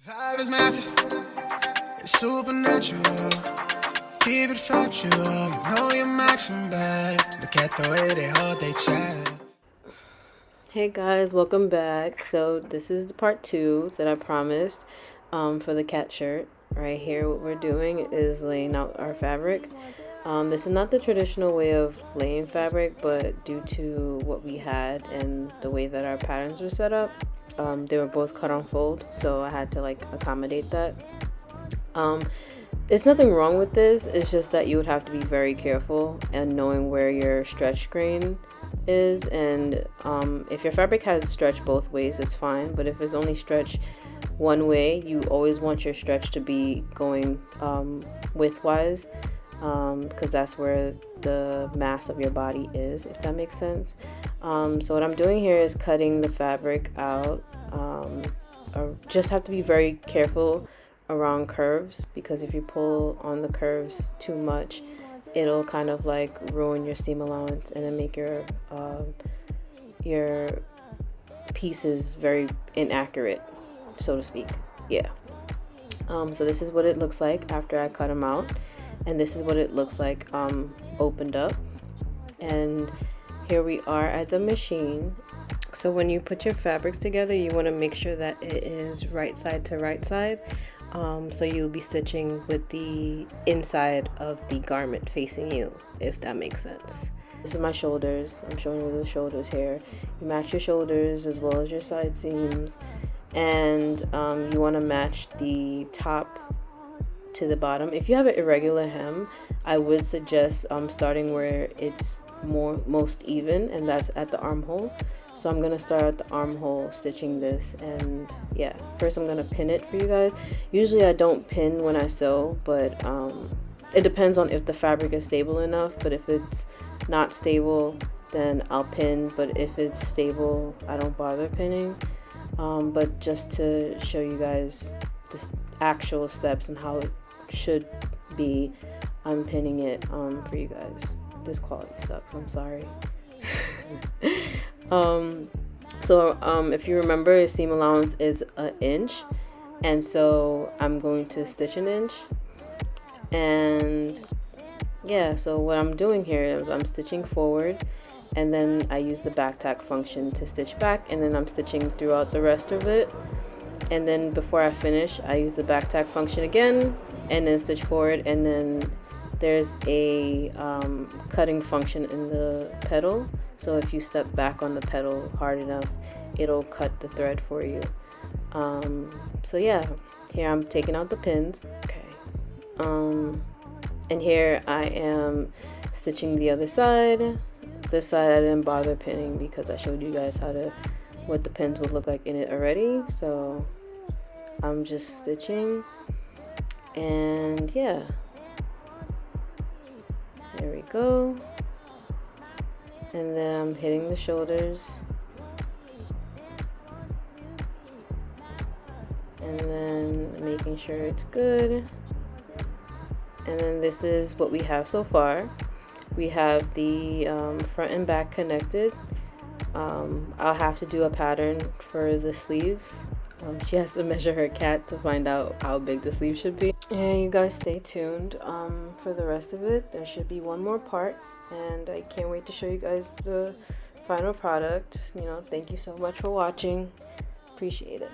Vibe is massive, it's supernatural. Keep it factual, you know you're maxing back. Look at the way they hold they chat. Hey guys, welcome back. So this is the part 2 that I promised for the cat shirt. Right here, what we're doing is laying out our fabric. This is not the traditional way of laying fabric, but due to what we had and the way that our patterns were set up, they were both cut on fold, so I had to like accommodate that. There's nothing wrong with this, it's just that you would have to be very careful and knowing where your stretch grain is, and if your fabric has stretch both ways, it's fine, but if it's only stretch one way, you always want your stretch to be going widthwise, because that's where the mass of your body is, if that makes sense. So what I'm doing here is cutting the fabric out. Just have to be very careful around curves, because if you pull on the curves too much, it'll kind of like ruin your seam allowance and then make your pieces very inaccurate, so to speak. Yeah. So this is what it looks like after I cut them out, and this is what it looks like opened up. And here we are at the machine. So when you put your fabrics together, you want to make sure that it is right side to right side. So you'll be stitching with the inside of the garment facing you, if that makes sense. This is my shoulders. I'm showing you the shoulders here. You match your shoulders as well as your side seams, and you want to match the top to the bottom. If you have an irregular hem, I would suggest starting where it's most even, and that's at the armhole. So I'm gonna start at the armhole stitching this, and yeah, first I'm gonna pin it for you guys. Usually I don't pin when I sew, but it depends on if the fabric is stable enough. But if it's not stable, then I'll pin, but if it's stable, I don't bother pinning. But just to show you guys the actual steps and how it should be, I'm pinning it for you guys. This quality sucks, I'm sorry. If you remember, a seam allowance is an inch, and so I'm going to stitch an inch. And yeah, so what I'm doing here is I'm stitching forward, and then I use the back tack function to stitch back, and then I'm stitching throughout the rest of it. And then before I finish, I use the back tack function again, and then stitch forward, and then there's a cutting function in the pedal, so if you step back on the pedal hard enough, it'll cut the thread for you. So yeah, here I'm taking out the pins. Okay. And here I am stitching the other side. This side I didn't bother pinning because I showed you guys what the pins would look like in it already. So I'm just stitching, and yeah, there we go. And then I'm hitting the shoulders, and then making sure it's good. And then this is what we have so far. We have the front and back connected. I'll have to do a pattern for the sleeves. She has to measure her cat to find out how big the sleeve should be. And you guys stay tuned for the rest of it. There should be one more part, and I can't wait to show you guys the final product. Thank you so much for watching. Appreciate it.